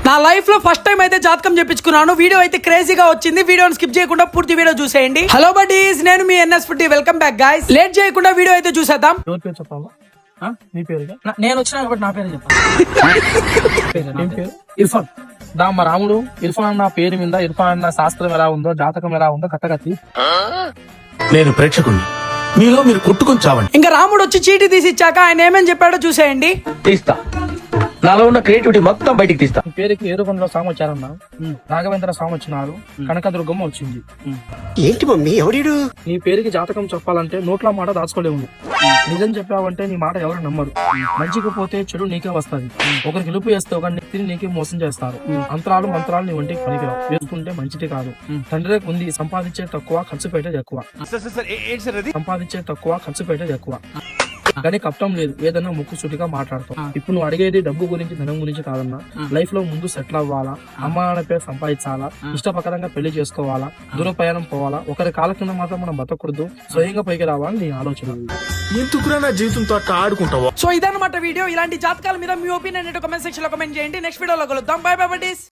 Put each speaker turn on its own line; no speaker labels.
నా లైఫ్ లో first time అయితే జాతకం చెప్పించుకున్నాను. వీడియో అయితే క్రేజీగా వచ్చింది. వీడియోని స్కిప్ చేయకుండా పూర్తి వీడియో చూసేయండి. హలో బడీస్, నేను మీ ఎన్ఎస్50. Welcome back guys. లేట్ చేయకుండా వీడియో అయితే చూసేద్దాం.
ఎవరి పేరు చెప్పాలా? నీ పేరు
నేను వచ్చిన కాబట్టి నా పేరు చెప్పాను.
ఇర్ఫాన్. మా రాముడు ఇర్ఫాన్ అన్న పేరు మీద ఇర్ఫాన్ అన్న శాస్త్రం ఎలా ఉందో జాతకం ఎలా ఉందో కథకత్తి.
నేను ప్రేక్షకుణ్ణి, మీలో మీరు కొట్టుకొని చావండి.
ఇంకా రాముడు వచ్చి చీటీ తీసి ఇచ్చాక ఆయన ఏమేం చెప్పాడో చూసేయండి.
తీస్తా, నాలో ఉన్న క్రియేటివిటీ మొత్తం బయటికి తీస్తా.
ఈ పేరుకి ఏరుకొండలో స్వామి వచ్చారన్న, రాఘవేంద్ర స్వామి వచ్చినారు, కనకదుర్గమ్మ వచ్చింది.
ఏంటి మమ్మీ ఎవడు?
నీ పేరుకి జాతకం చెప్పాలంటే నోట్ల మాట దాచుకోలేము. నిజం చెప్పావంటే నీ మాట ఎవరు నమ్మరు. మంచికి పోతే చెడు నీకే వస్తుంది. ఒకరికి గెలుపు వేస్తే ఒక తిని నీకే మోసం చేస్తారు. అంతరాలు మంత్రాలు నీ వంటికి పనికిరావు. వేసుకుంటే మంచిది కాదు. తండ్రి ఉంది, సంపాదించే తక్కువ, ఖర్చు పెట్టేది ఎక్కువ. సంపాదించే తక్కువ, ఖర్చు పెట్టేది ఎక్కువ. కానీ కష్టం లేదు, ఏదన్నా ముక్కు సూటిగా మాట్లాడతాం. ఇప్పుడు నువ్వు అడిగేది డబ్బు గురించి, ధనం గురించి కాదన్నా. లైఫ్ లో ముందు సెటిల్ అవ్వాలా, అమ్మ నాన్న పేరు సంపాదించాలా, ఇష్టప్రకారంగా పెళ్లి చేసుకోవాలా, దూర ప్రయాణం పోవాలా, ఒకరి కాళ్ళ కింద మాత్రం మనం బతకూడదు, స్వయంగా పైకి రావాలని నీ ఆలోచన.
ఎందుకురా నా జీవితంతో అట్లా ఆడుకుంటావా?
సో ఇదన్నమాట వీడియో. ఇలాంటి జాతకాల మీద మీ ఒపీనియన్ కామెంట్ సెక్షన్ లో కామెంట్ చేయండి. నెక్స్ట్ వీడియోలో కలుద్దాం. By by buddies.